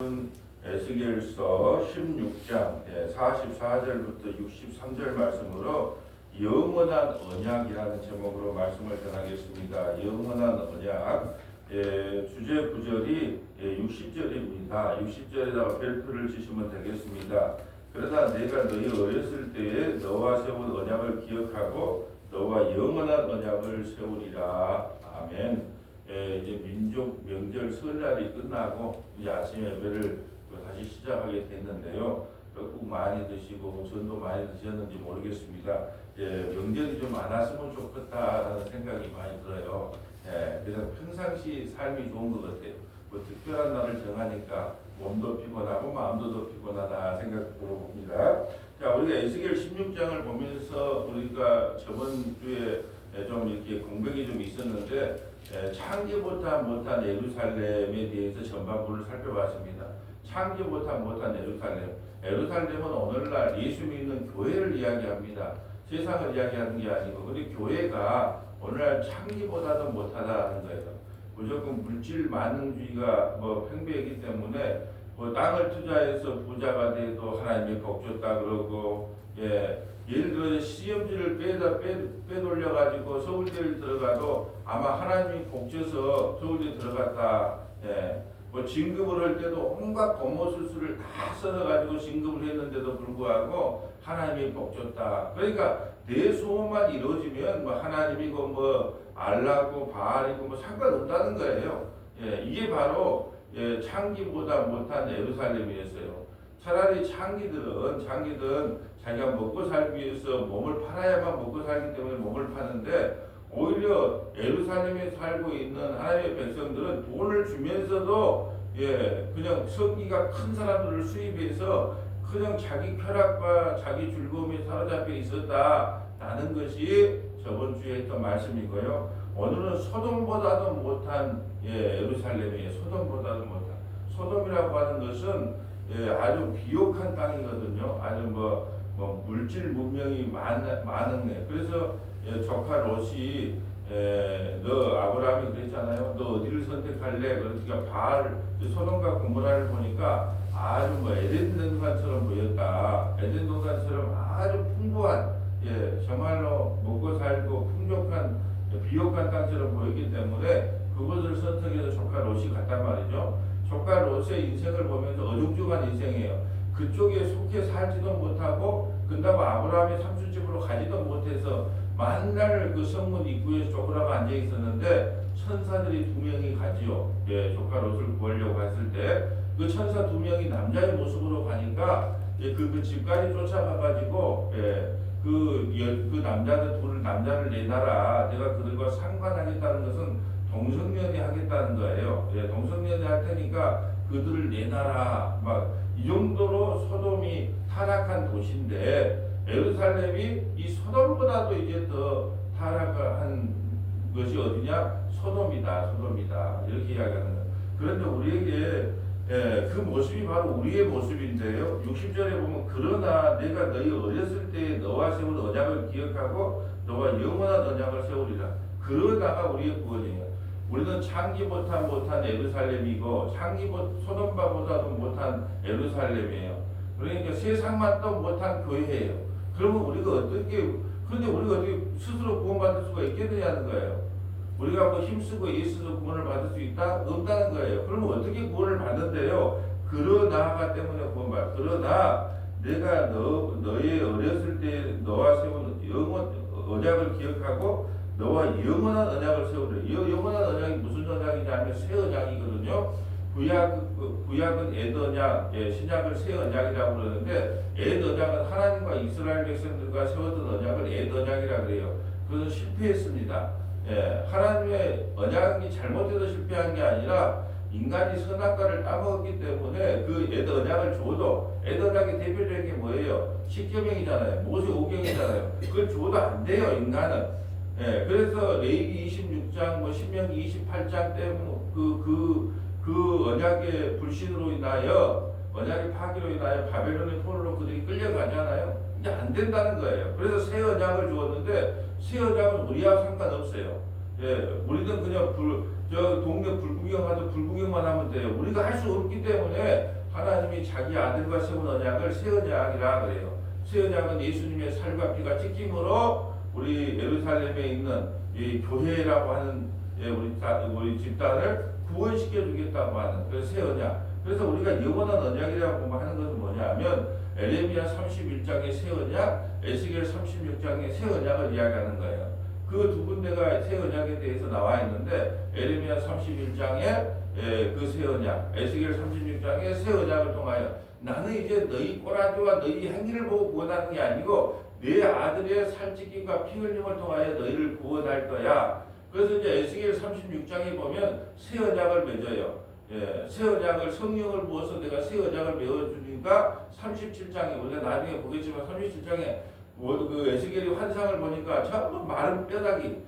말씀은 에스겔서 16장 44절부터 63절 말씀으로 영원한 언약이라는 제목으로 말씀을 전하겠습니다. 영원한 언약. 주제 구절이 60절입니다. 60절에다가 별표를 치시면 되겠습니다. 그러나 내가 너희 어렸을 때에 너와 세운 언약을 기억하고 너와 영원한 언약을 세우리라. 아멘. 이제 민족 명절 설날이 끝나고 이제 아침 예배를 다시 시작하게 됐는데요. 국 많이 드시고 전도 많이 드셨는지 모르겠습니다. 명절이 좀 안 왔으면 좋겠다라는 생각이 많이 들어요. 그래서 평상시 삶이 좋은 것 같아요. 뭐 특별한 날을 정하니까 몸도 피곤하고 마음도 더 피곤하다 생각으로 봅니다. 자, 우리가 에스겔 16장을 보면서 우리가 저번 주에 좀 이렇게 공백이 좀 있었는데 창기부터 못한 예루살렘에 대해서 전반부를 살펴봤습니다. 창기부터 못한 예루살렘. 예루살렘은 오늘날 예수 믿는 교회를 이야기합니다. 세상을 이야기하는 게 아니고, 근데 교회가 오늘날 창기보다도 못하다는 거예요. 무조건 물질 만능주의가 팽배하기 때문에 땅을 투자해서 부자가 돼도 하나님이 복 줬다 그러고, 예를 들어 시험지를 빼돌려가지고 서울대를 들어가도 아마 하나님이 복 줘서 서울대 들어갔다. 진급을 할 때도 온갖 고모술수를 다 써가지고 진급을 했는데도 불구하고 하나님이 복 줬다. 그러니까 내 소원만 이루어지면 하나님이고 알라고 바알이고 상관없다는 거예요. 이게 바로 창기보다 못한 예루살렘이었어요. 차라리 창기들은 자기가 먹고 살기 위해서 몸을 팔아야만 먹고 살기 때문에 몸을 파는데, 오히려 예루살렘에 살고 있는 하나님의 백성들은 돈을 주면서도 그냥 성기가 큰 사람들을 수입해서 그냥 자기 쾌락과 자기 즐거움에 사로잡혀 있었다라는 것이 저번 주에 했던 말씀이고요. 오늘은 소돔보다도 못한 예루살렘이에요. 소돔보다도 못한. 소돔이라고 하는 것은 아주 비옥한 땅이거든요. 아주 물질 문명이 많은. 그래서 조카 롯이 너 아브라함이 그랬잖아요. 너 어디를 선택할래? 그러니까 바알 소돔과 고모라를 보니까 아주 에덴 동산처럼 보였다. 에덴 동산처럼 아주 풍부한 정말로 먹고 살고 풍족한 비옥한 땅처럼 보이기 때문에 그것을 선택해서 조카 롯이 갔단 말이죠. 조카 롯의 인생을 보면서 어중중한 인생이에요. 그쪽에 속해 살지도 못하고, 근다고 아브라함의 삼촌집으로 가지도 못해서 만날 그 성문 입구에 쪼그라고 앉아 있었는데 천사들이 2명이 가지요. 조카 롯을 구하려고 했을 때 그 천사 2명이 남자의 모습으로 가니까 그 집까지 쫓아가가지고 그 남자를 내놔라. 내가 그들과 상관하겠다는 것은 동성연애 하겠다는 거예요. 동성연애 할 테니까 그들을 내놔라. 이 정도로 소돔이 타락한 도시인데, 예루살렘이 이 소돔보다도 이제 더 타락한 것이 어디냐? 소돔이다. 이렇게 이야기하는 거예요. 그런데 우리에게 그 모습이 바로 우리의 모습인데요. 60절에 보면 그러나 내가 너희 어렸을 때에 너와 세운 언약을 기억하고 너와 영원한 언약을 세우리라. 그러다가 우리의 구원이에요. 우리는 창기보다 못한 예루살렘이고 소돔보다도 못한 예루살렘이에요. 그러니까 세상만 또 못한 교회예요. 그러면 우리가 그런데 우리가 어떻게 스스로 구원받을 수가 있겠느냐는 거예요. 우리가 힘쓰고 예수도 구원을 받을 수 있다? 없다는 거예요. 그러면 어떻게 구원을 받는데요? 그러나가 때문에 구원받아. 그러나 내가 너의 어렸을 때 너와 세운 언약을 기억하고 너와 영원한 언약을 세우래. 영원한 언약이 무슨 언약이냐면 새 언약이거든요. 구약은 옛 언약, 신약을 새 언약이라고 그러는데, 옛 언약은 하나님과 이스라엘 백성들과 세웠던 언약을 옛 언약이라고 그래요. 그것은 실패했습니다. 하나님의 언약이 잘못해서 실패한 게 아니라 인간이 선악과를 따먹었기 때문에 그 옛 언약을 줘도, 옛 언약의 대표적인 게 뭐예요? 10계명이잖아요. 모세 5경이잖아요. 그걸 줘도 안 돼요, 인간은. 그래서 레위기 26장, 신명기 28장 때문에 그 언약의 불신으로 인하여, 언약의 파기로 인하여 바벨론의 포로로 그들이 끌려가잖아요. 이제 안 된다는 거예요. 그래서 새 언약을 주었는데 새 언약은 우리와 상관없어요. 우리는 그냥 저 동네 불구경하도 불구경만 하면 돼요. 우리가 할 수 없기 때문에 하나님이 자기 아들과 세운 언약을 새 언약이라 그래요. 새 언약은 예수님의 살과 피가 찢김으로 우리 예루살렘에 있는 이 교회라고 하는 우리 집단을 구원시켜 주겠다고 하는 그 새 언약. 그래서 우리가 영원한 언약이라고 하는 것은 뭐냐면 에레미야 31장의 새 언약, 에스겔 36장의 새 언약을 이야기하는 거예요. 그 두 군데가 새 언약에 대해서 나와 있는데 에레미야 31장에 그 새 언약, 에스겔 36장의 새 언약을 통하여 나는 이제 너희 꼬라지와 너희 행위를 보고 구원하는 게 아니고 내 아들의 살찌김과 피 흘림을 통하여 너희를 구원할 거야. 그래서 이제 에스겔 36장에 보면 새 언약을 맺어요. 새 언약을 성령을 부어서 내가 새 언약을 메워주니까 37장에 우리가 나중에 보겠지만 37장에 그 에스겔이 환상을 보니까 전부 마른 뼈다귀,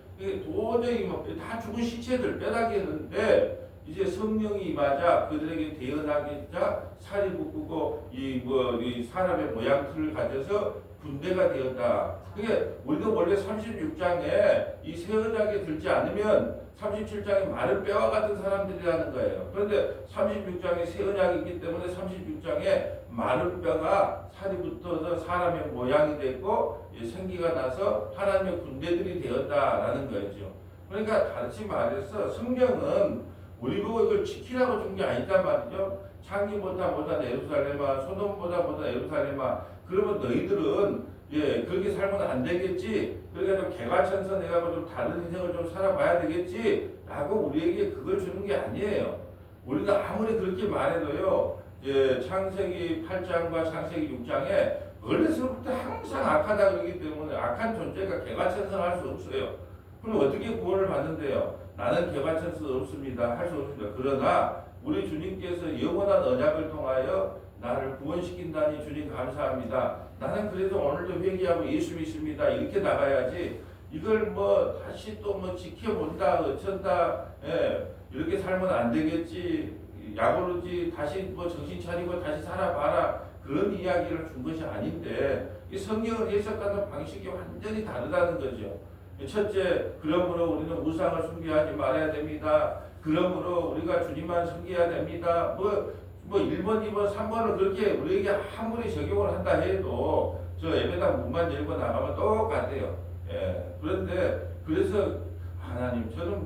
도저히 다 죽은 시체들 뼈다귀였는데 이제 성령이 임하자 그들에게 대언하기자 살이 붓고 이 사람의 모양틀을 가져서 군대가 되었다. 그게 우리도 원래 36장에 이 새 언약에 들지 않으면 37장에 마른 뼈와 같은 사람들이라는 거예요. 그런데 36장에 새 언약이 있기 때문에 36장에 마른 뼈가 살이 붙어서 사람의 모양이 됐고 생기가 나서 하나님의 군대들이 되었다라는 거죠. 그러니까 다시 말해서 성경은 우리 보고 이걸 지키라고 준 게 아니단 말이죠. 창기보다 못한 예루살렘아, 소돔보다 못한 예루살렘아. 그러면 너희들은 그렇게 살면 안 되겠지. 그러니까 좀 개과천선 해가지고 좀 다른 인생을 좀 살아봐야 되겠지. 라고 우리에게 그걸 주는 게 아니에요. 우리가 아무리 그렇게 말해도요. 창세기 8장과 창세기 6장에 원래서부터 항상 악하다 그러기 때문에 악한 존재가 개과천선할 수 없어요. 그럼 어떻게 구원을 받는데요? 나는 개과천선 없습니다. 할 수 없습니다. 그러나 우리 주님께서 영원한 언약을 통하여 나를 구원시킨다니 주님 감사합니다. 나는 그래도 오늘도 회개하고 예수 믿습니다. 이렇게 나가야지 이걸 다시 또 지켜본다 어쩐다 이렇게 살면 안 되겠지. 약오르지 다시 정신 차리고 다시 살아봐라. 그런 이야기를 준 것이 아닌데 이 성경을 해석하는 방식이 완전히 다르다는 거죠. 첫째, 그러므로 우리는 우상을 숭배하지 말아야 됩니다. 그러므로 우리가 주님만 섬겨야 됩니다. 1번, 2번, 3번을 그렇게 우리에게 아무리 적용을 한다 해도 저 예배당 문만 열고 나가면 똑같아요. 그런데 그래서 하나님 저는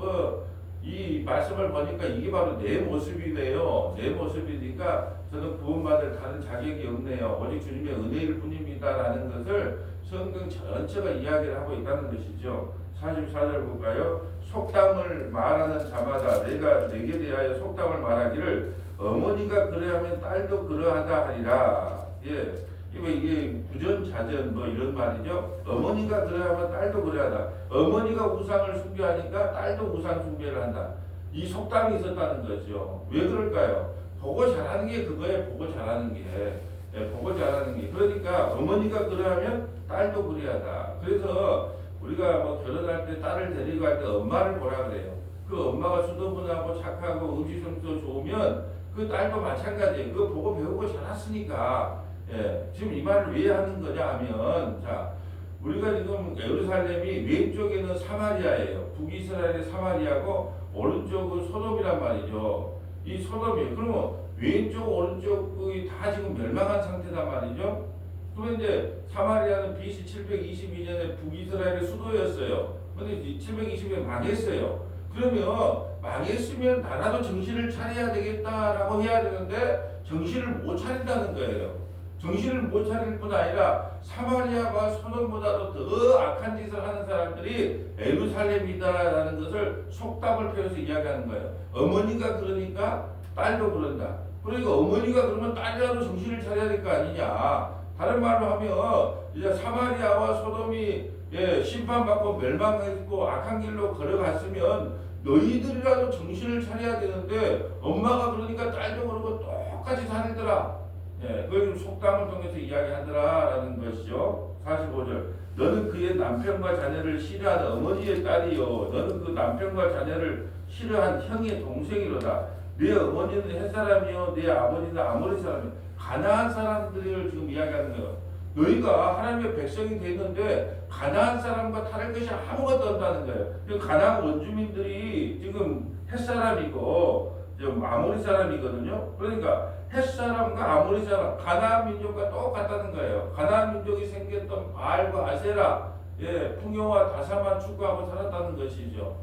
이 말씀을 보니까 이게 바로 내 모습이네요. 내 모습이니까 저는 구원받을 다른 자격이 없네요. 오직 주님의 은혜일 뿐입니다라는 것을 성경 전체가 이야기를 하고 있다는 것이죠. 44절 볼까요? 속담을 말하는 자마다 내가 내게 대하여 속담을 말하기를 어머니가 그러하면 딸도 그러하다 하리라. 이게 부전자전 이런 말이죠. 어머니가 그러하면 딸도 그러하다. 어머니가 우상을 숭배하니까 딸도 우상 숭배를 한다. 이 속담이 있었다는 거죠. 왜 그럴까요? 보고 잘하는 게 그거예요. 보고 잘하는 게. 보고 잘하는 게. 그러니까 어머니가 그러하면 딸도 그래야다. 그래서 우리가 결혼할 때 딸을 데리고 갈 때 엄마를 보라 그래요. 그 엄마가 수도분하고 착하고 음식성도 좋으면 그 딸도 마찬가지예요. 그거 보고 배우고 자랐으니까. 지금 이 말을 왜 하는 거냐 하면 우리가 지금 예루살렘이 왼쪽에는 사마리아예요. 북이스라엘의 사마리아고 오른쪽은 소돔이란 말이죠. 이 소돔이 그러면 왼쪽 오른쪽이 다 지금 멸망한 상태단 말이죠. 그러면 이제 사마리아는 BC 722년에 북이스라엘의 수도였어요. 근데 720년에 망했어요. 그러면 망했으면 나라도 정신을 차려야 되겠다라고 해야 되는데 정신을 못 차린다는 거예요. 정신을 못 차릴 뿐 아니라 사마리아와 소돔보다도 더 악한 짓을 하는 사람들이 예루살렘이다라는 것을 속담을 펴서 이야기하는 거예요. 어머니가 그러니까 딸도 그런다. 그러니까 어머니가 그러면 딸이라도 정신을 차려야 될 거 아니냐. 다른 말로 하면 이제 사마리아와 소돔이 심판받고 멸망했고 악한 길로 걸어갔으면 너희들이라도 정신을 차려야 되는데 엄마가 그러니까 딸도 그러고 똑같이 살더라. 그걸 속담을 통해서 이야기하더라라는 것이죠. 45절. 너는 그의 남편과 자녀를 싫어하는 어머니의 딸이요. 너는 그 남편과 자녀를 싫어한 형의 동생이로다. 네 어머니는 햇사람이요. 네 아버지는 아모리 사람이요. 가나안 사람들을 지금 이야기하는 거예요. 너희가 하나님의 백성이 되는데 가나안 사람과 다를 것이 아무것도 없다는 거예요. 가나안 원주민들이 지금 헷 사람이고 아모리 사람이거든요. 그러니까 헷 사람과 아모리 사람, 가나안 민족과 똑같다는 거예요. 가나안 민족이 생겼던 바알과 아세라, 풍요와 다사만 추구하고 살았다는 것이죠.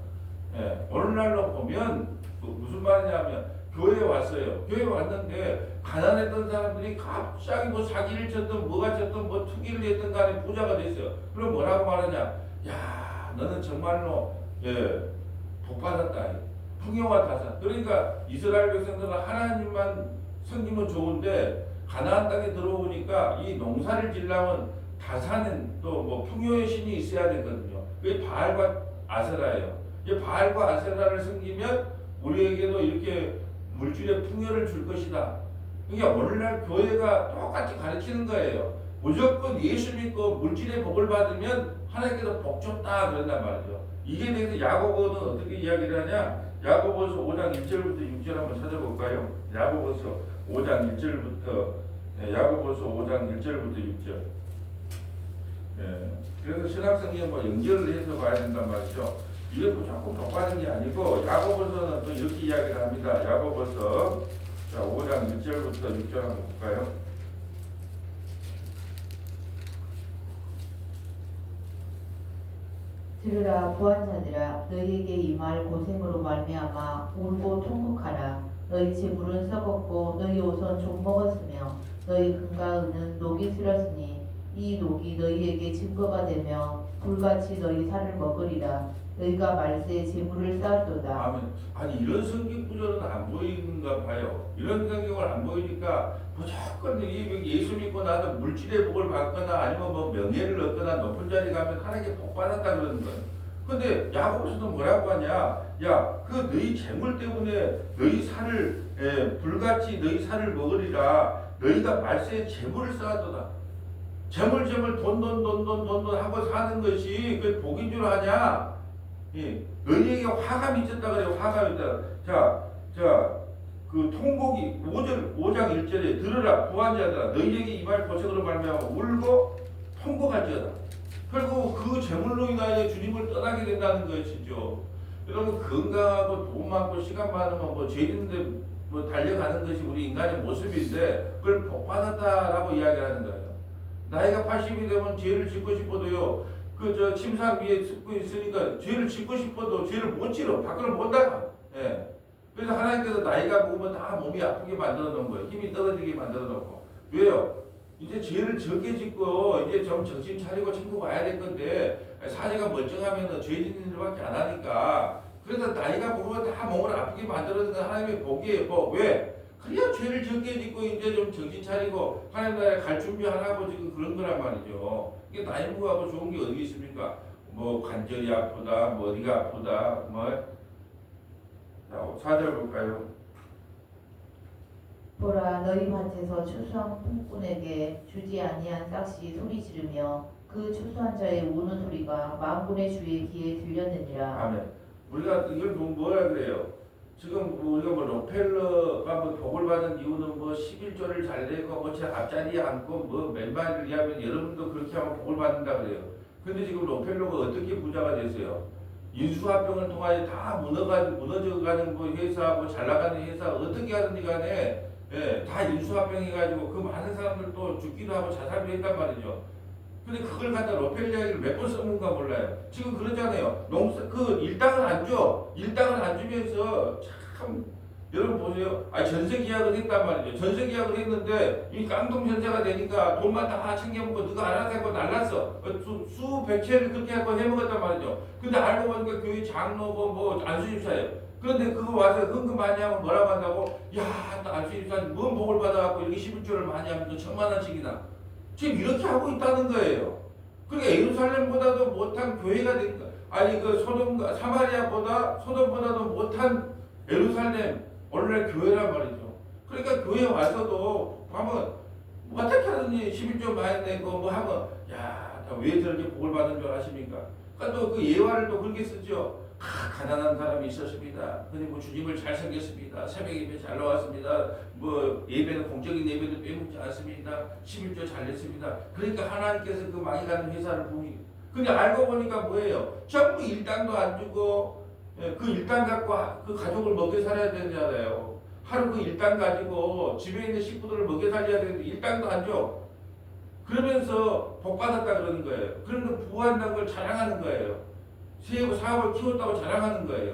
오늘날로 보면 무슨 말이냐면 교회에 왔어요. 교회에 왔는데 가난했던 사람들이 갑자기 뭐 사기를 쳤든 뭐가 쳤든 뭐 투기를 했든 간에 부자가 됐어요. 그럼 뭐라고 말하냐? 야, 너는 정말로 복 받았다. 풍요와 다산. 그러니까 이스라엘 백성들은 하나님만 섬기면 좋은데 가나안 땅에 들어오니까 이 농사를 지려면 다산은 또 뭐 풍요의 신이 있어야 되거든요. 그게 바알과 아세라예요. 이 바알과 아세라를 섬기면 우리에게도 이렇게 물질의 풍요를 줄 것이다. 그러니까 오늘날 교회가 똑같이 가르치는 거예요. 무조건 예수 믿고 물질의 복을 받으면 하나님께서 복 줬다 그런단 말이죠. 이게 대해서 야고보는 어떻게 이야기를 하냐? 야고보서 5장 1절부터 6절 한번 찾아볼까요? 야고보서 5장 1절부터 야고보서 5장 1절부터 6절. 그래서 신학성경 뭐 연결을 해서 봐야 된단 말이죠. 이게 무조건 복받은 게 아니고 야고보서는 또 이렇게 이야기를 합니다. 야고보서 5장 1절부터 6절 한번 볼까요? 들으라 부한자들아 너희에게 임할 고생으로 말미암아 울고 통곡하라. 너희 재물은 썩었고 너희 옷은 좀 먹었으며 너희 금과 은은 녹이 슬었으니 이 녹이 너희에게 증거가 되며 불같이 너희 살을 먹으리라. 너희가 말세에 재물을 쌓았도다. 아멘. 아니 이런 성경 구절은 안 보이는가 봐요. 이런 성경을 안 보이니까 무조건 예수 믿고 나서 물질의 복을 받거나 아니면 뭐 명예를 얻거나 높은 자리 가면 하나님께 복 받았다 그러는 거예요. 근데 야고보서도 뭐라고 하냐? 야, 그 너희 재물 때문에 너희 살을 불같이 너희 살을 먹으리라. 너희가 말세에 재물을 쌓았도다. 재물 돈 하고 사는 것이 그 복인 줄 아냐? 너희에게 화가 미쳤다 그래요. 화가 미쳤다. 그 통곡이 5장 1절에 들으라 부한자들아 너희에게 임할 고생으로 말미암아 울고 통곡할지어다. 결국 그 재물로 인하여 주님을 떠나게 된다는 것이죠. 여러분 건강하고 돈 많고 시간 많으면 뭐 죄인데 뭐 달려가는 것이 우리 인간의 모습인데 그걸 복받았다라고 이야기하는 거예요. 나이가 80이 되면 죄를 짓고 싶어도요. 침상 위에 습고 있으니까 죄를 짓고 싶어도 죄를 못 지러 밖으로 못 나가. 그래서 하나님께서 나이가 먹으면 다 몸이 아프게 만들어 놓은 거예요. 힘이 떨어지게 만들어 놓고. 왜요? 이제 죄를 적게 짓고 이제 좀 정신 차리고 천국 와야 될 건데 사제가 멀쩡하면 죄 짓는 일밖에 안 하니까 그래서 나이가 먹으면 다 몸을 아프게 만들어 놓은 하나님의 복이에요. 복. 왜? 그래야 죄를 적게 짓고 이제 좀 정신 차리고 하나님 나라에 갈 준비하라고 지금 그런 거란 말이죠. 이게 나이 먹고 좋은 게 어디 있습니까? 뭐 관절이 아프다, 뭐 어디가 아프다, 자, 4절 볼까요? 보라 너희 밭에서 추수한 품꾼에게 주지 아니한 싹시 소리 지르며 그 추수한 자의 우는 소리가 만군의 주의 귀에 들렸느니라. 아멘. 우리가 이걸 뭐라 그래요? 지금 우리가 뭐 록펠러가 뭐 복을 받은 이유는 뭐 11조를 잘 내고 뭐 제 앞자리에 앉고 뭐 맨발을 이하면 여러분도 그렇게 하면 복을 받는다 그래요. 근데 지금 록펠러가 어떻게 부자가 됐어요? 인수합병을 통하여 다 무너져가는 뭐 회사, 뭐 잘 나가는 회사 어떻게 하든지 간에 다 인수합병해가지고 그 많은 사람들 또 죽기도 하고 자살도 했단 말이죠. 근데 그걸 갖다 록펠러 이야기를 몇 번 써먹는가 몰라요. 지금 그러잖아요. 일당을 안 줘. 일당을 안 주면서 참 여러분 보세요. 전세 계약을 했단 말이죠. 전세 계약을 했는데 이 깡통 전세가 되니까 돈만 다 챙겨먹고 누가 알아서 하고 날랐어. 수백 채를 그렇게 하고 해먹었단 말이죠. 근데 알고 보니까 교회 장로고 뭐 안수집사예요. 그런데 그거 와서 헌금 많이 하면 뭐라고 한다고? 야, 안수집사님 뭔 복을 받아갖고 이렇게 11조를 많이 하면 또 10,000,000원씩이나. 지금 이렇게 하고 있다는 거예요. 그러니까 예루살렘보다도 못한 교회가 되니까 소돔보다도 못한 예루살렘 오늘날 교회란 말이죠. 그러니까 교회 와서도 하면 어떻게 하든지 11조 많이 내고 뭐 하면 야, 왜 저렇게 복을 받은 줄 아십니까? 그러니까 또 그 예화를 또 그렇게 쓰죠. 가난한 사람이 있었습니다. 근데 뭐 주님을 잘 섬겼습니다. 새벽 예배 잘 나왔습니다. 뭐 예배는 공적인 예배도 빼먹지 않습니다. 11조 잘 냈습니다. 그러니까 하나님께서 그 망이 가는 회사를 보니 근데 알고 보니까 뭐예요? 전부 일당도 안 주고 그 일당 갖고 그 가족을 먹여 살아야 되잖아요. 하루 그 일당 가지고 집에 있는 식구들을 먹여 살려야 되는데 일당도 안 줘. 그러면서 복 받았다 그러는 거예요. 그러면 부한다는 걸 자랑하는 거예요. 사업을 키웠다고 자랑하는 거예요.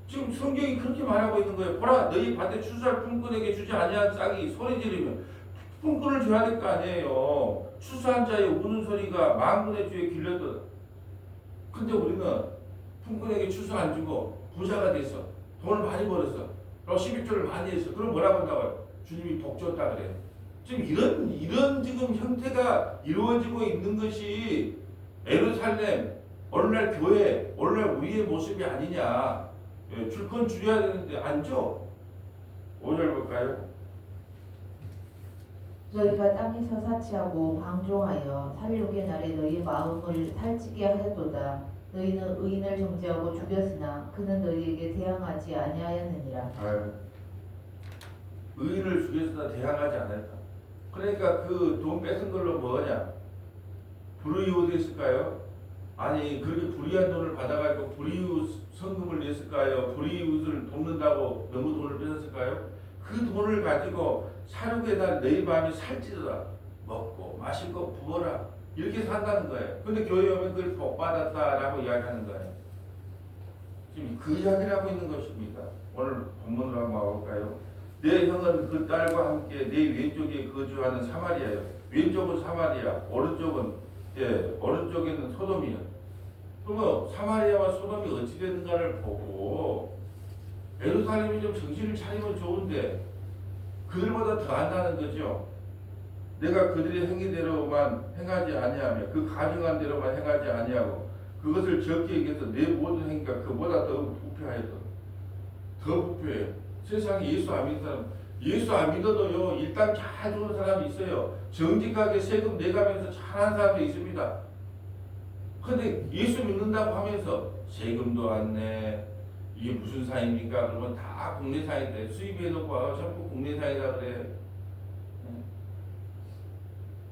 지금 성경이 그렇게 말하고 있는 거예요. 보라, 너희 밭에 추수할 품꾼에게 주지 아니한 싹이 소리 지르면 품꾼을 줘야 될 거 아니에요. 추수한 자의 우는 소리가 만군의 주에 길려도. 근데 우리는 품꾼에게 추수 안 주고 부자가 돼서 돈을 많이 벌었어. 그리고 11조를 많이 했어. 그럼 뭐라고 한다고요? 주님이 복 줬다 그래요. 지금 이런 지금 형태가 이루어지고 있는 것이 예루살렘 오늘날 교회, 오늘날 우리의 모습이 아니냐. 줄 건 줄여야 되는데 안 줘. 5절 볼까요? 너희가 땅에서 사치하고 방종하여 살육의 날에 너희 마음을 살찌게 하였도다. 너희는 의인을 정죄하고 죽였으나 그는 너희에게 대항하지 아니하였느니라. 의인을 죽였으나 대항하지 않았다. 그러니까 그 돈 뺏은 걸로 뭐하냐? 불의웃했을까요? 아니 그렇게 불의한 돈을 받아가지고 불의웃 성금을 냈을까요? 불의웃을 돕는다고 너무 돈을 뺏었을까요? 그 돈을 가지고 사륙의 날 너희 마음이 살찌더라. 먹고 마실 거 부어라. 이렇게 산다는 거예요. 근데 교회 오면 그걸 복 받았다라고 이야기하는 거예요. 지금 그 이야기를 하고 있는 것입니다. 오늘 본문으로 한번 와볼까요? 내 형은 그 딸과 함께 내 왼쪽에 거주하는 사마리아요. 왼쪽은 사마리아, 오른쪽에는 소돔이요. 그러면 사마리아와 소돔이 어찌 되는가를 보고 예루살렘이 좀 정신을 차리면 좋은데 그들보다 더 한다는 거죠. 내가 그들의 행위대로만 행하지 아니하며 그 가증한 대로만 행하지 아니하고 그것을 적게 여겨서 내 모든 행위가 그보다 더 부패하였다. 더 부패해요. 세상에 예수 안 믿는 사람, 예수 안 믿어도요 일단 잘 주는 사람이 있어요. 정직하게 세금 내가면서 잘하는 사람도 있습니다. 근데 예수 믿는다고 하면서 세금도 안 내. 이게 무슨 사입니까? 그러면 다 국내사인데 수입해놓고 와서 전부 국내사이다 그래.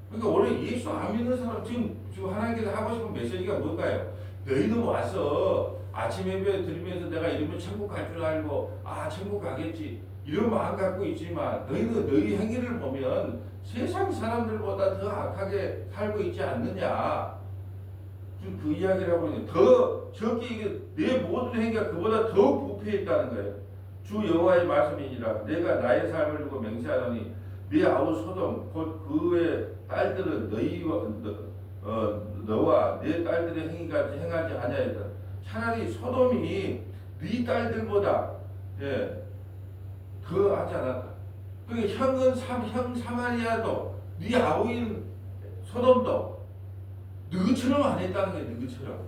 그러니까 원래 예수 안 믿는 사람 지금 하나님께서 하고 싶은 메시지가 뭘까요? 너희는 와서 아침 예배 드리면서 내가 이러면 천국 갈 줄 알고 천국 가겠지 이런 마음 갖고 있지만 너희는 너희 행위를 보면 세상 사람들보다 더 악하게 살고 있지 않느냐. 지금 그 이야기를 하고 있는데 더 적게 이게 내 모든 행위가 그보다 더 부패했다는 거예요. 주 여호와의 말씀이니라. 내가 나의 삶을 두고 맹세하노니 네 아우 소돔 곧 그의 딸들은 너와 네 딸들의 행위같이 행하지 아니하였다. 차라리 소돔이 네 딸들보다 더 하지 않았다. 그러니까 형 사마리아도 네 아우인 소돔도 너처럼 안 했다는 게 너처럼.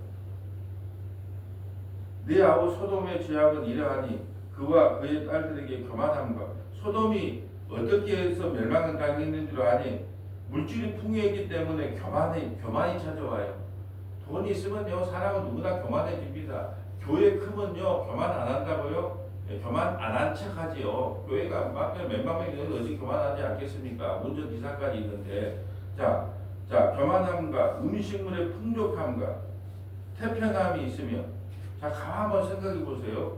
네 아우 소돔의 죄악은 이러하니 그와 그의 딸들에게 교만함과 소돔이 어떻게 해서 멸망을 당했는 줄 아니 물질이 풍요했기 때문에 교만이 찾아와요. 돈이 있으면요 사람은 누구나 교만해집니다. 교회 크면요 교만 안 한다고요? 교만 안 한 척하지요. 교회가 막 몇만 명이 있는데 어찌 교만하지 않겠습니까? 운전기사까지 있는데 자 교만함과 음식물의 풍족함과 태평함이 있으며 자 가만 한번 생각해 보세요.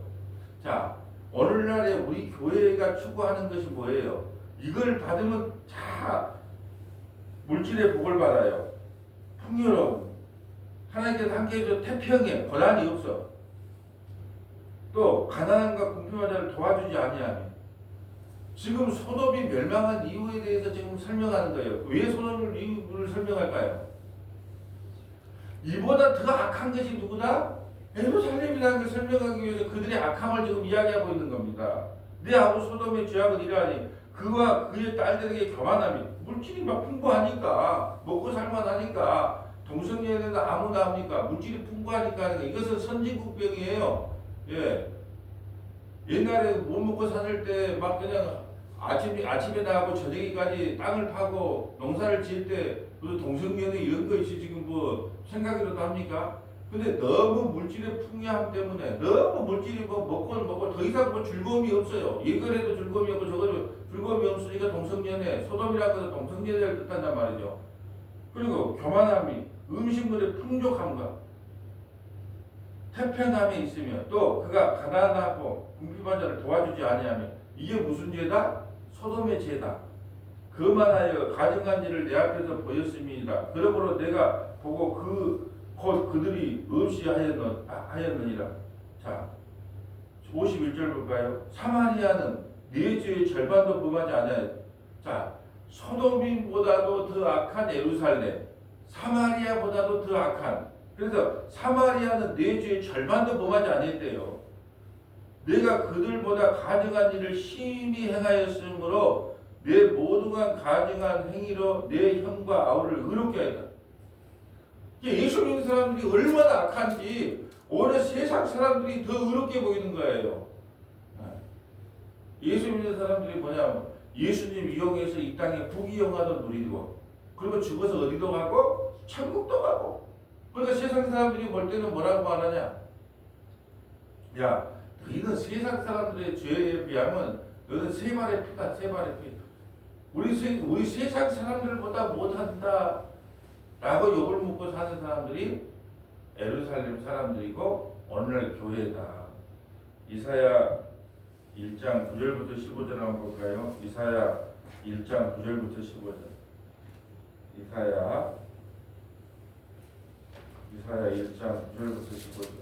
자 오늘날에 우리 교회가 추구하는 것이 뭐예요? 이걸 받으면 자 물질의 복을 받아요. 풍요로움. 하나님께서 함께해서 태평해. 고난이 없어. 또 가난함과 궁핍한 자를 도와주지 아니하며. 지금 소돔이 멸망한 이유에 대해서 지금 설명하는 거예요. 왜 소돔을 이유를 설명할까요? 이보다 더 악한 것이 누구다? 예루살렘이라는 걸 설명하기 위해서 그들의 악함을 지금 이야기하고 있는 겁니다. 내 아우 소돔의 죄악은 이러하니 그와 그의 딸들에게 교만함이 물질이 막 풍부하니까 먹고 살만하니까 동성애에는 아무도 합니까? 물질이 풍부하니까 이것은 선진국병이에요. 옛날에 못 먹고 사실 때 막 그냥 아침에 나가고 저녁에까지 땅을 파고 농사를 지을 때 동성연애 이런 것이 지금 뭐 생각이라도 합니까? 근데 너무 물질의 풍요함 때문에 너무 물질이 뭐 먹고 더 이상 뭐 즐거움이 없어요. 이거라도 즐거움이 없고 저거도 즐거움이 없으니까 동성연애, 소돔이라는 것은 동성연애를 뜻한단 말이죠. 그리고 교만함이 음식물의 풍족함과 태평함에 있으며 또 그가 가난하고 궁핍한 자를 도와주지 아니하며 이게 무슨 죄다? 소돔의 죄다. 그만하여 가증한 일을 내 앞에서 보였음이니라. 그러므로 내가 보고 곧 그들이 없이 하였느니라. 자, 51절 볼까요? 사마리아는 네 죄의 절반도 범하지 않아요. 자, 소돔보다도 더 악한 예루살렘, 사마리아보다도 더 악한. 그래서 사마리아는 네 죄의 절반도 범하지 않았대요. 내가 그들보다 가증한 일을 심히 행하였으므로 내 모두가 가증한 행위로 내 형과 아우를 의롭게 하였다. 예수 믿는 사람들이 얼마나 악한지 오늘 세상 사람들이 더 의롭게 보이는 거예요. 예수 믿는 사람들이 뭐냐면 예수님 이용해서 이 땅에 부귀영화도 누리고 그리고 죽어서 어디도 가고 천국도 가고. 그러니까 세상 사람들이 볼 때는 뭐라고 말하냐? 야, 너희는 세상 사람들의 죄에 비하면 너는 세 발의 피다, 세 발의 피. 우리 세상 사람들보다 못한다 라고 욕을 먹고 사는 사람들이 예루살렘 사람들이고 오늘날 교회다. 이사야 1장 9절부터 15절 한번 볼까요? 이사야 1장 9절부터 15절. 이사야 1장 9절부터 15절.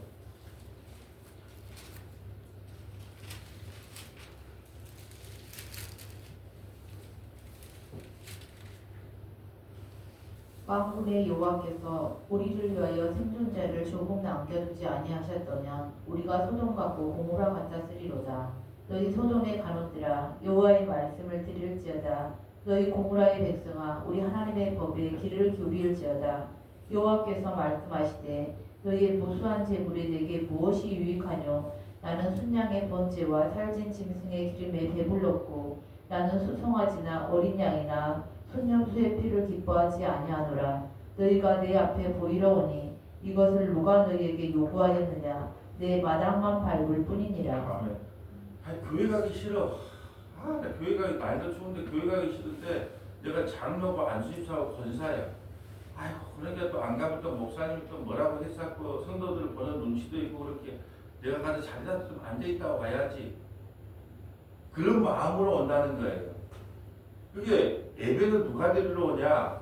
만군의 여호와께서 우리를 위하여 생존자를 조금 남겨두지 아니하셨더냐. 우리가 소돔같고 고모라 같았으리로다. 너희 소돔의 간원들아 여호와의 말씀을 들을지어다. 너희 고모라의 백성아 우리 하나님의 법에 귀를 기울일지어다. 여호와께서 말씀하시되 너희의 무수한 재물이 내게 무엇이 유익하뇨. 나는 순양의 번제와 살진 짐승의 기름에 배불렀고 나는 수송아지나 어린 양이나 순염소의 피를 기뻐하지 아니하노라. 너희가 내 앞에 보이러 오니 이것을 누가 너희에게 요구하였느냐. 내 마당만 밟을 뿐이니라. 아멘. 아니, 교회 가기 싫어. 나 교회 가기 날도 추운데 교회 가기 싫은데 내가 장로고 안수집사고 권사야. 아이고 그러니까 또 안 가면 또 목사님이 또 뭐라고 했었고 성도들 보는 눈치도 있고 그렇게 내가 가서 자리다 좀 앉아있다고 가야지. 그런 마음으로 온다는 거예요. 그게 예배는 누가 드리러 오냐?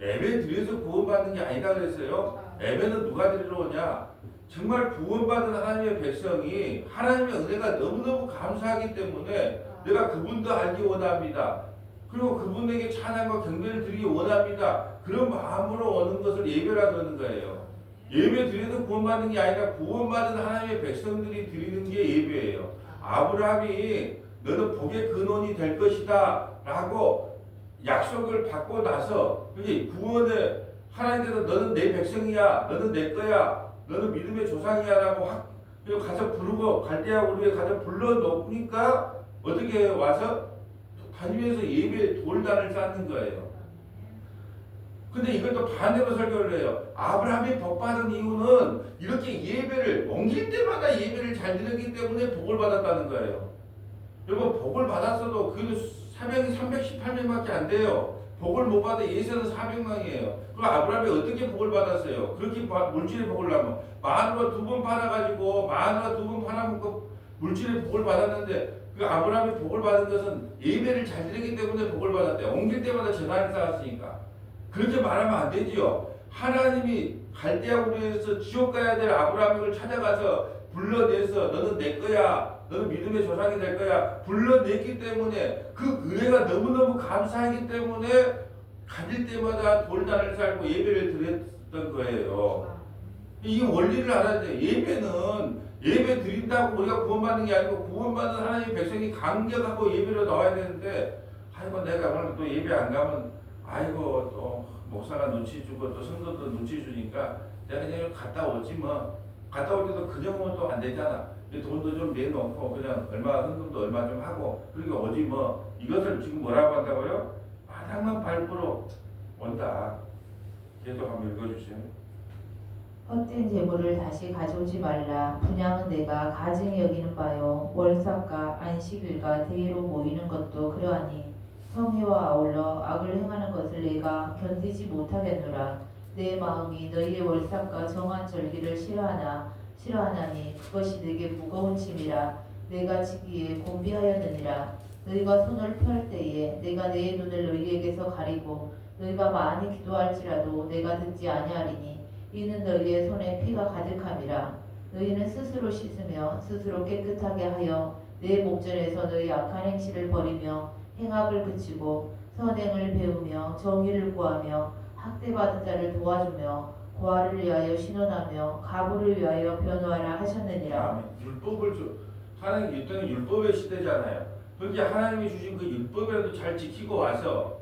예배 드려서 구원받는 게 아니다 그랬어요. 예배는 누가 드리러 오냐? 정말 구원받은 하나님의 백성이 하나님의 은혜가 너무너무 감사하기 때문에 내가 그분도 알기 원합니다. 그리고 그분에게 찬양과 경배를 드리기 원합니다. 그런 마음으로 오는 것을 예배라 그러는 거예요. 예배 드려서 구원받는 게 아니라 구원받은 하나님의 백성들이 드리는 게 예배예요. 아브라함이 너는 복의 근원이 될 것이다 라고 약속을 받고 나서 구원의 하나님께서 너는 내 백성이야, 너는 내 거야, 너는 믿음의 조상이야 라고 가서 부르고 갈대아 우리에 가서 불러놓으니까 어떻게 와서 다니면서 예배 돌단을 쌓는 거예요. 근데 이것도 반대로 설교를 해요. 아브라함이 복받은 이유는 이렇게 예배를 옮길 때마다 예배를 잘 드렸기 때문에 복을 받았다는 거예요. 여러분 복을 받았어도 그래도 사명이 318명밖에 안 돼요. 복을 못 받아 예수는 400명이에요. 그럼 아브라함이 어떻게 복을 받았어요? 그렇게 물질의 복을 나면 마누라 2번 팔아가지고 마누라 2번 팔아먹고 물질의 복을 받았는데 그 아브라함이 복을 받은 것은 예배를 잘 드리기 때문에 복을 받았대요. 옮길 때마다 재산을 쌓았으니까. 그렇게 말하면 안 되지요. 하나님이 갈대아 우르에서 지옥 가야 될 아브라함을 찾아가서 불러내서 너는 내 거야. 너는 믿음의 조상이 될 거야. 불러냈기 때문에 그 은혜가 너무너무 감사하기 때문에 가질 때마다 돌단을 쌓고 예배를 드렸던 거예요. 이 원리를 알아야 돼요. 예배는 예배 드린다고 우리가 구원받는 게 아니고 구원받은 하나님의 백성이 강력하고 예배로 나와야 되는데 아이고 내가 오늘 또 예배 안 가면 아이고 또 목사가 눈치 주고 또 성도도 눈치 주니까 내가 그냥 갔다 오지 뭐. 갔다 올 때도 그냥 오면 또 안 되잖아. 돈도 좀 내놓고 그냥 얼마 헌금도 얼마 좀 하고 그리고 오지 뭐. 이것을 지금 뭐라고 한다고요? 마당만 밟으러 온다. 계속 한번 읽어주세요. 헛된 재물을 다시 가져오지 말라. 분양은 내가 가증히 여기는 바요. 월삭과 안식일과 대회로 모이는 것도 그러하니 성회와 아울러 악을 행하는 것을 내가 견디지 못하겠노라. 내 마음이 너희의 월삭과 정한 절기를 싫어하나니 그것이 내게 무거운 짐이라. 내가 지기에 곤비하였느니라. 너희가 손을 펼 때에 내가 내 눈을 너희에게서 가리고 너희가 많이 기도할지라도 내가 듣지 아니하리니 이는 너희의 손에 피가 가득함이라. 너희는 스스로 씻으며 스스로 깨끗하게 하여 내 목전에서 너희 악한 행실을 버리며 행악을 그치고 선행을 배우며 정의를 구하며 학대받은 자를 도와주며 고아를 위하여 신원하며 가부를 위하여 변호하라 하셨느니라. 아멘. 율법을 하나님 이때는 율법의 시대잖아요. 그렇게 하나님이 주신 그 율법이라도 잘 지키고 와서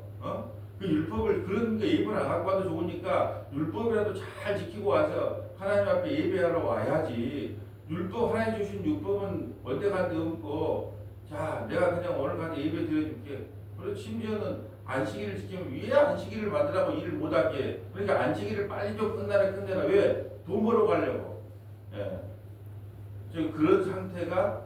그 율법을 그런 게 예배를 안 갖고 와도 좋으니까 율법이라도 잘 지키고 와서 하나님 앞에 예배하러 와야지. 율법 하나님 주신 율법은 원대간데 없고 자 내가 그냥 오늘 가서 예배 드려줄게. 그리고 심지어는 안식일을 지키면 왜 안식일을 만들라고 일을 못하게. 그러니까 안식일을 빨리 좀 끝내라. 왜? 돈 벌어 가려고. 예. 지금 그런 상태가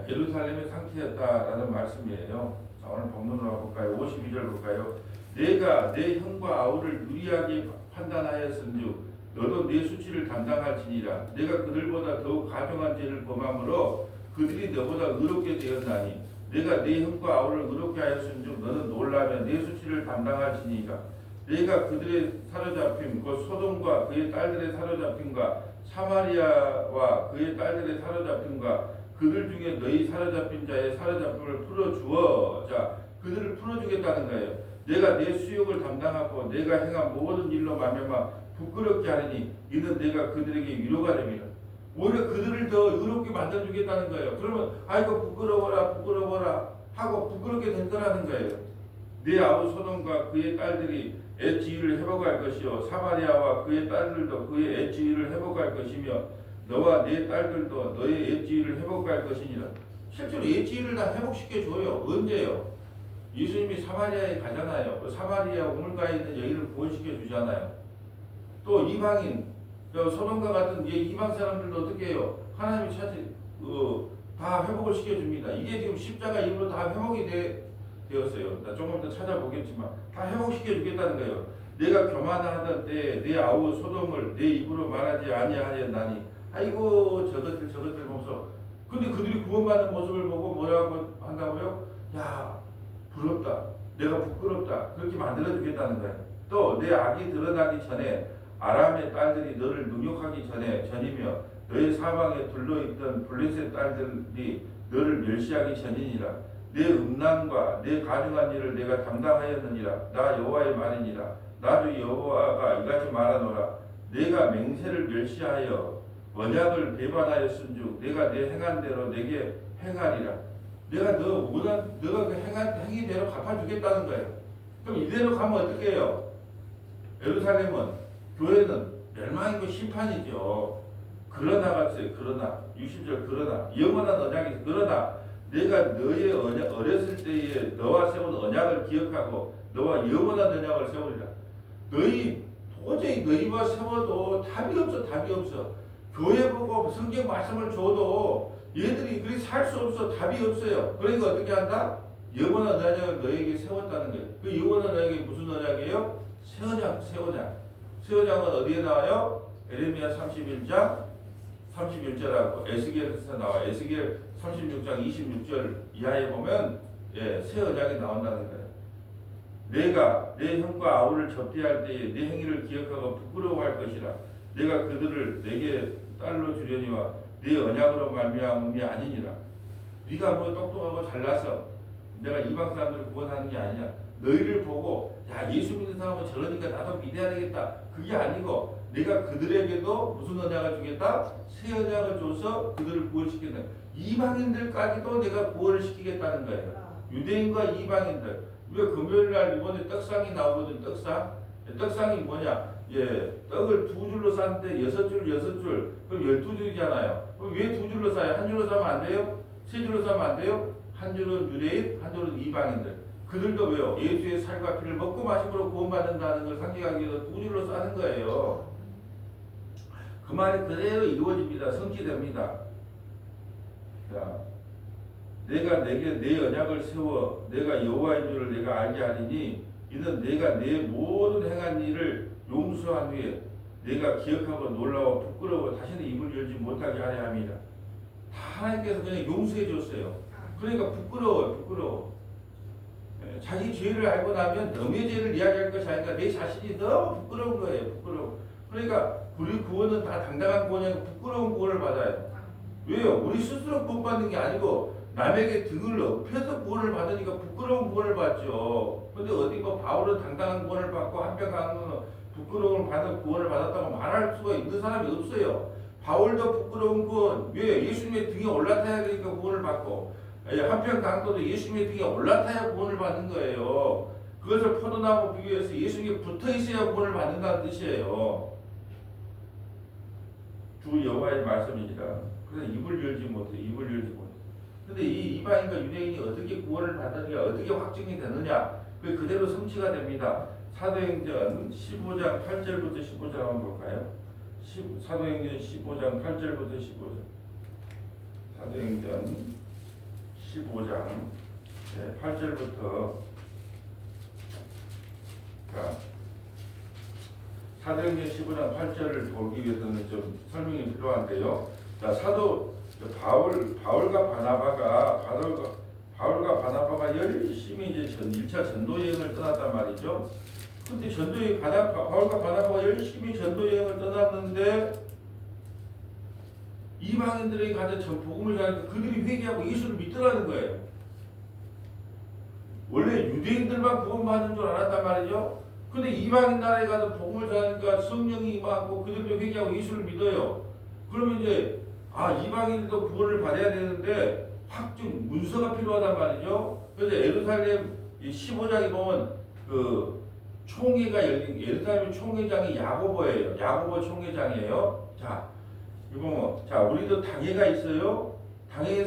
예루살렘의 상태였다라는 말씀이에요. 자, 오늘 본문으로 가볼까요? 52절 볼까요? 내가 내 형과 아우를 유리하게 판단하였은즉 너도 내 수치를 담당할지니라. 내가 그들보다 더욱 가중한 죄를 범함으로 그들이 너보다 의롭게 되었나니 내가 내 형과 아우를 의롭게 하였은즉 너는 놀라며 내 수치를 담당할지니라. 내가 그들의 사로잡힘 곧 소돔과 그의 딸들의 사로잡힘과 사마리아와 그의 딸들의 사로잡힘과 그들 중에 너희 사로잡힌 자의 사로잡힘을 풀어주어. 자, 그들을 풀어주겠다는 거예요. 내가 내 수욕을 담당하고 내가 행한 모든 일로 말미암아 부끄럽게 하리니 이는 내가 그들에게 위로가 됩니다. 오히려 그들을 더 의롭게 만들어주겠다는 거예요. 그러면 아이고 부끄러워라 하고 부끄럽게 될 거라는 거예요. 내 아우 소돔과 그의 딸들이 애지위를 회복할 것이요 사마리아와 그의 딸들도 그의 애지위를 회복할 것이며 너와 네 딸들도 너의 애지위를 회복할 것이니라. 실제로 애지위를 다 회복시켜줘요. 언제요? 예수님이 사마리아에 가잖아요. 사마리아 우물가에 있는 여인을 구원시켜 주잖아요. 또 이방인, 소돔과 같은 이방 사람들도 어떻게 해요? 하나님이 다 회복을 시켜줍니다. 이게 지금 십자가 이후로 다 회복이 되었어요. 나 조금 더 찾아보겠지만 다 회복시켜 주겠다는 거예요. 내가 교만하던 때에 내 아우 소돔을 내 입으로 말하지 아니하였나니 아이고 저것들 보면서 근데 그들이 구원받는 모습을 보고 뭐라고 한다고요? 야 부럽다. 내가 부끄럽다. 그렇게 만들어 주겠다는 거예요. 또 내 악이 드러나기 전에 아람의 딸들이 너를 능욕하기 전이며 너의 사방에 둘러있던 블레셋 딸들이 너를 멸시하기 전이니라. 내 음란과 내 가증한 일을 내가 담당하였느니라. 나 여호와의 말이니라. 나도 여호와가 이같이 말하노라. 내가 맹세를 멸시하여 언약을 배반하였은즉 내가 내 행한 대로 내게 행하리라. 내가 너가 그 행한 행위대로 갚아주겠다는 거예요. 그럼 이대로 가면 어떻게 해요? 예루살렘은 교회는 멸망이고 심판이죠. 그러나 60절 그러나 영원한 언약이 그러나 내가 너의 어렸을 때에 너와 세운 언약을 기억하고 너와 영원한 언약을 세우리라. 도저히 너희와 세워도 답이 없어. 교회 보고 성경 말씀을 줘도 얘들이 그렇게 살 수 없어. 답이 없어요. 그러니까 어떻게 한다? 영원한 언약을 너에게 세웠다는 거예요. 그 영원한 언약이 무슨 언약이에요? 새 언약은 어디에 나와요? 에레미야 31장 31절하고 에스겔에서 나와. 에스겔 36장 26절 이하에 보면 새 언약이 나온다는 거예요. 내가 내 형과 아우를 접대할 때에 내 행위를 기억하고 부끄러워할 것이라. 내가 그들을 내게 딸로 주려니와 네 언약으로 말미암음이 아니니라. 네가 뭐 똑똑하고 잘나서 내가 이방 사람들을 구원하는 게 아니야. 너희를 보고 야 예수 믿는 사람은 저러니까 나도 믿어야 되겠다. 그게 아니고 내가 그들에게도 무슨 언약을 주겠다? 새 언약을 줘서 그들을 구원시킨다. 이방인들까지도 내가 구원을 시키겠다는 거예요. 유대인과 이방인들. 우리가 금요일날 이번에 떡상이 나오거든. 떡상이 뭐냐? 떡을 2줄로 쌌는데 6줄 그럼 12줄이잖아요. 그럼 왜 2줄로 싸요? 1줄로 싸면 안 돼요? 3줄로 싸면 안 돼요? 한 줄은 유대인, 한 줄은 이방인들. 그들도 왜요? 예수의 살과 피를 먹고 마심으로 구원받는다는 걸 상기하기 위해서 2줄로 싸는 거예요. 그 말이 그대로 이루어집니다. 성취됩니다. 자, 내가 내게 내 언약을 세워 내가 여호와인 줄을 내가 알게 하리니 이는 내가 내 모든 행한 일을 용서한 후에 내가 기억하고 놀라워 부끄러워 다시는 입을 열지 못하게 하려 함이라. 다 하나님께서 그냥 용서해 줬어요. 그러니까 부끄러워. 자기 죄를 알고 나면 남의 죄를 이야기할 것이 아니라 내 자신이 너무 부끄러운 거예요. 부끄러워. 그러니까 우리 구원은 다 당당한 구원이 아니고 부끄러운 구원을 받아요. 왜요? 우리 스스로 구원받는 게 아니고 남에게 등을 엎혀서 구원을 받으니까 부끄러운 구원을 받죠. 근데 어디 뭐 바울은 당당한 구원을 받고 한편 강은 부끄러움을 받은 구원을 받았다고 말할 수가 있는 사람이 없어요. 바울도 부끄러운 구원. 왜? 예수님의 등에 올라타야 되니까 구원을 받고 한편 강도도 예수님의 등에 올라타야 구원을 받는 거예요. 그것을 포도나무 비교해서 예수님께 붙어 있어야 구원을 받는다는 뜻이에요. 주 여호와의 말씀이니라. 그래서 입을 열지 못해. 근데 이 이방인과 유대인이 어떻게 구원을 받느냐, 어떻게 확증이 되느냐, 그게 그대로 성취가 됩니다. 사도행전 15장 8절부터 15절 한번 볼까요? 사도행전 15장 8절부터 15절. 사도행전 15장 8절부터. 자, 사도행전 15장 8절을 보기 위해서는 좀 설명이 필요한데요. 자, 사도 바울과 바나바가 열심히 이제 1차 전도 여행을 떠났단 말이죠. 근데 바울과 바나바가 열심히 전도 여행을 떠났는데 이방인들에게 가서 복음을 전하니까 그들이 회개하고 예수를 믿더라는 거예요. 원래 유대인들만 구원받는 줄 알았단 말이죠. 근데 이방인 나라에 가서 복음을 전하니까 성령이 임하고 그들도 회개하고 예수를 믿어요. 그러면 이제 이방인들도 구원을 받아야 되는데 확증 문서가 필요하단 말이죠. 그래서 예루살렘 15장에 보면 그 총회가 열린 예루살렘 총회장이 야고보예요. 야고보 총회장이에요. 자, 이거 우리도 당회가 있어요. 당회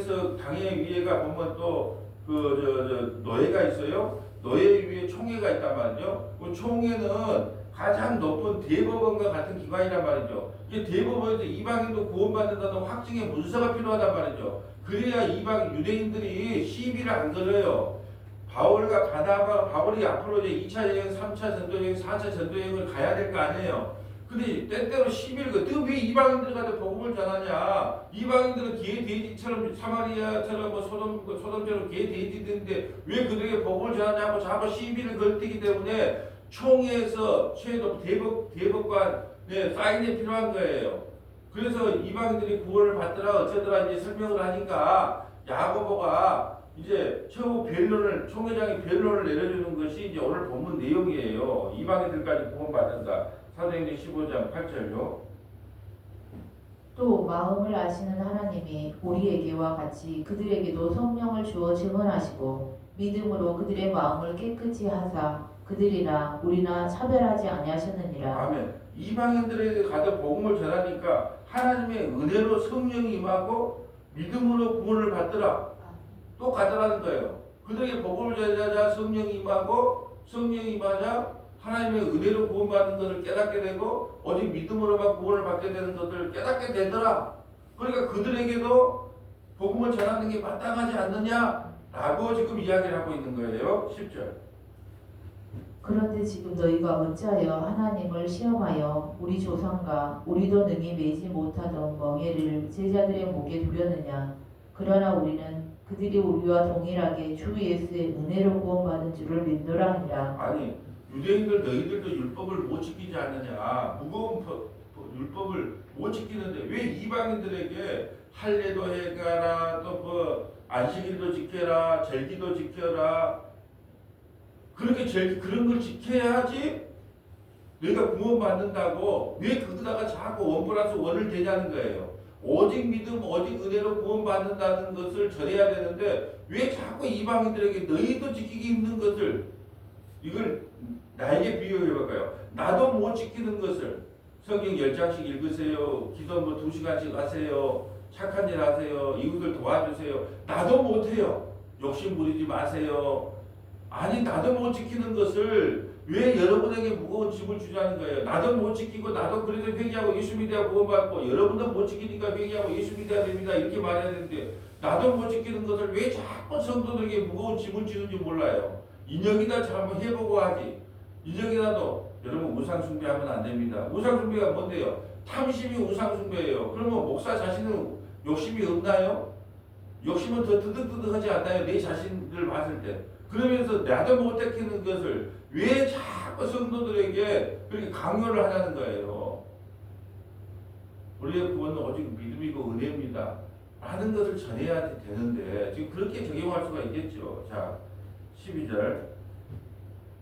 위에가 보면 또 노예가 있어요. 노예 위에 총회가 있단 말이죠. 그 총회는 가장 높은 대법원과 같은 기관이란 말이죠. 이게 대법원에서 이방인도 구원받는다는 확증의 문서가 필요하단 말이죠. 그래야 이방 유대인들이 시비를 안 걸어요. 바울이 앞으로 이제 2차 여행, 3차 전도여행, 4차 전도여행을 가야 될 거 아니에요. 근데 때때로 시비를 너 왜 이방인들 가서 복음을 전하냐? 이방인들은 개 돼지처럼 사마리아처럼 소돔처럼 개 돼지들인데 왜 그들에게 복음을 전하냐고 자꾸 시비를 걸기 때문에 총회에서 최고 대법관 사인이 필요한 거예요. 그래서 이방인들이 구원을 받더라 어쩌더라 이제 설명을 하니까 야고보가 이제 최후 총회장이 변론을 내려주는 것이 이제 오늘 본문 내용이에요. 이방인들까지 구원받는다. 사도행전 15장 8절요. 또 마음을 아시는 하나님이 우리에게와 같이 그들에게도 성령을 주어 증언하시고 믿음으로 그들의 마음을 깨끗이 하사 그들이나 우리나 차별하지 아니하셨느니라. 아멘. 이방인들에게 가서 복음을 전하니까 하나님의 은혜로 성령이 임하고 믿음으로 구원을 받더라. 또 가더라는 거예요. 그들에게 복음을 전하자 성령이 임하자 하나님의 은혜로 구원받는 것을 깨닫게 되고 오직 믿음으로만 구원을 받게 되는 것을 깨닫게 되더라. 그러니까 그들에게도 복음을 전하는 게 마땅하지 않느냐라고 지금 이야기를 하고 있는 거예요. 10절. 그런데 지금 너희가 어찌하여 하나님을 시험하여 우리 조상과 우리도 능히 매지 못하던 멍에를 제자들의 목에 두려느냐. 그러나 우리는 그들이 우리와 동일하게 주 예수의 은혜로 구원받은 줄을 믿노라 하니라. 아니 유대인들 너희들도 율법을 못 지키지 않느냐. 무거운 율법을 못 지키는데 왜 이방인들에게 할례도 해가라 또 안식일도 지켜라 절기도 지켜라 그렇게 그런 걸 지켜야지 내가 구원받는다고 왜 거기다가 자꾸 1+1을 대냐는 거예요. 오직 믿음 오직 은혜로 구원받는다는 것을 전해야 되는데 왜 자꾸 이방인들에게 너희도 지키기 힘든 것을 이걸 나에게 비유해 볼까요? 나도 못 지키는 것을 성경 10장씩 읽으세요. 기도 2시간씩 하세요. 착한 일 하세요. 이웃을 도와주세요. 나도 못해요. 욕심 부리지 마세요. 아니 나도 못 지키는 것을 왜 여러분에게 무거운 짐을 주자는 거예요. 나도 못 지키고 나도 그래도 회개하고 예수 믿어야 구원받고 여러분도 못 지키니까 회개하고 예수 믿어야 됩니다. 이렇게 말해야 되는데 나도 못 지키는 것을 왜 자꾸 성도들에게 무거운 짐을 주는지 몰라요. 인형이나 한번 해보고 하지. 인형이라도 여러분 우상 숭배하면 안 됩니다. 우상 숭배가 뭔데요? 탐심이 우상 숭배예요. 그러면 목사 자신은 욕심이 없나요? 욕심은 더 뜨득뜨득하지 않나요? 내 자신을 봤을 때. 그러면서 나도 못 지키는 것을 왜 자꾸 성도들에게 그렇게 강요를 하냐는 거예요. 우리의 구원은 오직 믿음이고 은혜입니다. 라는 것을 전해야 되는데 지금 그렇게 적용할 수가 있겠죠. 자, 12절.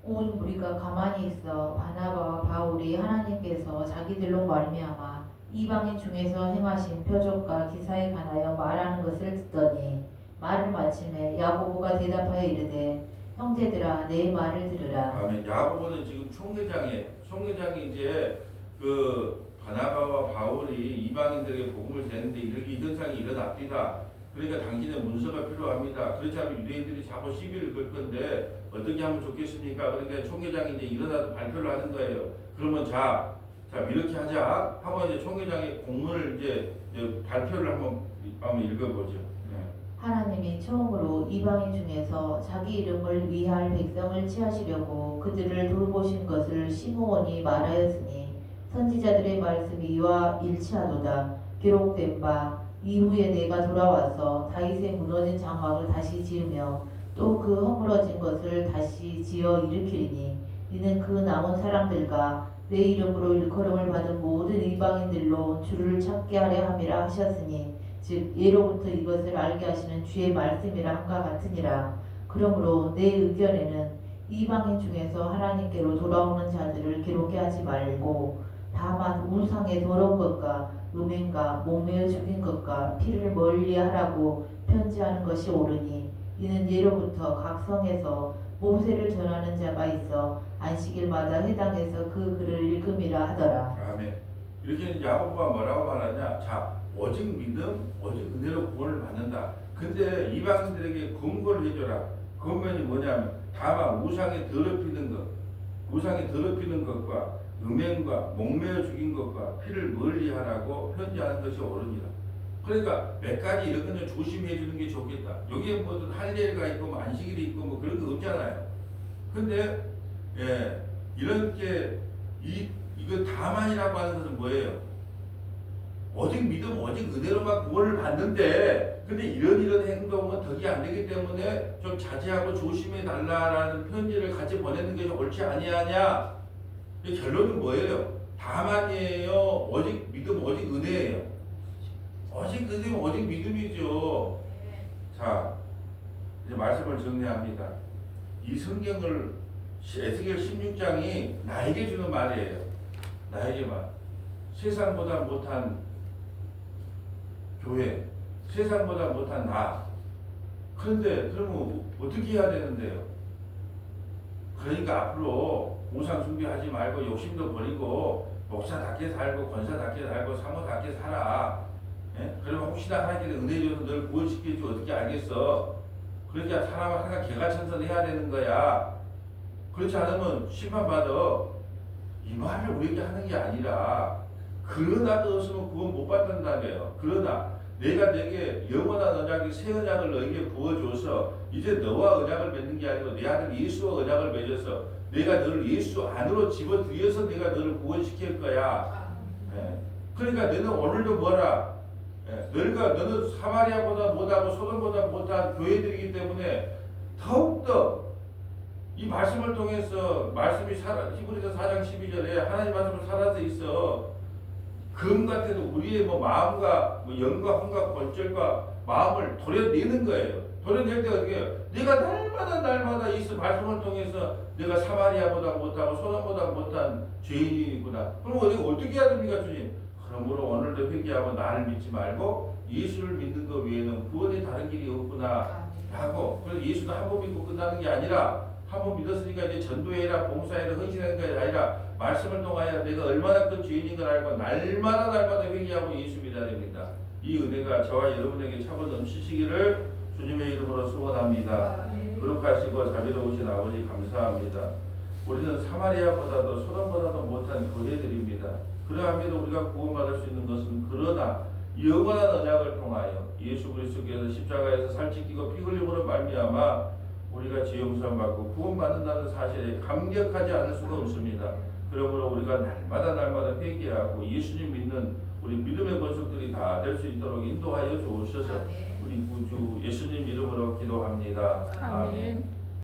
온 무리가 가만히 있어 바나바와 바울이 하나님께서 자기들로 말미암아 이방인 중에서 행하신 표적과 기사에 관하여 말하는 것을 듣더니 말을 마침에 야고보가 대답하여 이르되 형제들아 내 말을 들으라. 아멘. 야고보는 지금 총회장이 이제 그 바나바와 바울이 이방인들에게 복음을 대는데 이렇게 현상이 일어납니다. 그러니까 당신의 문서가 필요합니다. 그렇지 않으면 유대인들이 자꾸 시비를 걸 건데 어떻게 하면 좋겠습니까? 그러니까 총회장이 이제 일어나서 발표를 하는 거예요. 그러면 자 이렇게 하자 하고 이제 총회장의 공문을 이제 발표를 한번 읽어보죠. 네. 하나님이 처음으로 이방인 중에서 자기 이름을 위할 백성을 취하시려고 그들을 돌보신 것을 시므온이 말하였으니 선지자들의 말씀이 이와 일치하도다. 기록된 바 이후에 내가 돌아와서 다윗의 무너진 장막을 다시 지으며 또 그 허물어진 것을 다시 지어 일으키리니 이는 그 남은 사람들과 내 이름으로 일컬음을 받은 모든 이방인들로 주를 찾게 하려 함이라 하셨으니 즉 예로부터 이것을 알게 하시는 주의 말씀이라 함과 같으니라. 그러므로 내 의견에는 이방인 중에서 하나님께로 돌아오는 자들을 기록해 하지 말고 다만 우상의 더러운 것과 음행과 목매어 죽인 것과 피를 멀리하라고 편지하는 것이 옳으니 이는 예로부터 각 성에서 모세를 전하는 자가 있어 안식일마다 해당해서 그 글을 읽음이라 하더라. 아멘. 이렇게 야고보가 뭐라고 말하냐? 자, 오직 믿음, 오직 은혜로 구원을 받는다. 근데 이방인들에게 근거를 해줘라. 근거는 뭐냐면 다만 우상에 더럽히는 것과 음행과 목매어 죽인 것과 피를 멀리하라고 편지하는 것이 옳으니라. 그러니까 몇 가지 이런 거는 조심해 주는 게 좋겠다. 여기에 뭐든 할례가 있고 뭐 안식일이 있고 뭐 그런 거 없잖아요. 근데 이렇게 이거 다만이라고 하는 것은 뭐예요? 오직 믿음, 오직 은혜로만 구원을 받는데 근데 이런 행동은 덕이 안 되기 때문에 좀 자제하고 조심해 달라라는 편지를 같이 보내는 것이 옳지 아니하냐? 결론은 뭐예요? 다만이에요. 오직 믿음, 오직 은혜예요. 오직 믿음, 오직 믿음이죠. 자, 이제 말씀을 정리합니다. 이 성경을 에스겔 16장이 나에게 주는 말이에요. 나에게만. 세상보다 못한 교회, 세상보다 못한 나. 그런데 그러면 어떻게 해야 되는데요? 그러니까 앞으로 우상 숭배하지 말고 욕심도 버리고 목사답게 살고 권사답게 살고 사모답게 살아. 예? 그러면 혹시나 하나님께 은혜 줘서 널 구원시켜주지 어떻게 알겠어? 그러니까 사람은 항상 개가천선해야 되는 거야. 그렇지 않으면 심판받아. 이 말을 우리에게 하는 게 아니라 그러나도 없으면 구원 못 받는다며요. 그러나 내가 내게 영원한 언약이 새 언약을 너에게 부어줘서 이제 너와 언약을 맺는 게 아니고 내 아들 예수와 언약을 맺어서 내가 너를 예수 안으로 집어들여서 내가 너를 구원시킬 거야. 그러니까 너는 오늘도 뭐라? 너는 사마리아보다 못하고 소돔보다 못한 교회들이기 때문에 더욱더 이 말씀을 통해서 말씀이 히브리서 4장 12절에 하나님 말씀을 살아서 있어. 금 같은 우리의 마음과 영과 혼과 골절과 마음을 도려내는 거예요. 도려낼 때가 어떻게 해요? 내가 날마다 이 말씀을 통해서 내가 사마리아보다 못하고 소돔보다 못한 죄인이구나. 그럼 어떻게 해야 됩니까, 주님? 그러므로 오늘도 회개하고 나를 믿지 말고 예수를 믿는 것 외에는 구원의 다른 길이 없구나 하고, 그래서 예수도 한 번 믿고 끝나는 게 아니라 한 번 믿었으니까 이제 전도해라, 봉사해라, 헌신하는 게 아니라 말씀을 통하여 내가 얼마나 큰 죄인인 걸 알고 날마다 회개하고 예수 믿어야 됩니다. 이 은혜가 저와 여러분에게 차고 넘치시기를 주님의 이름으로 소원합니다. 거룩하시고 자비로우신 아버지 감사합니다. 우리는 사마리아보다도 소돔보다도 못한 거해들입니다. 그러함에도 우리가 구원받을 수 있는 것은 그러나 영원한 언약을 통하여 예수 그리스도께서 십자가에서 살찌끼고 피 흘림으로 말미암아 우리가 죄 용서 받고 구원받는다는 사실에 감격하지 않을 수가 없습니다. 그러므로 우리가 날마다 회개하고 예수님 믿는 우리 믿음의 권속들이 다 될 수 있도록 인도하여 주옵소서. 우리 구주 예수님 이름으로 기도합니다. 아멘.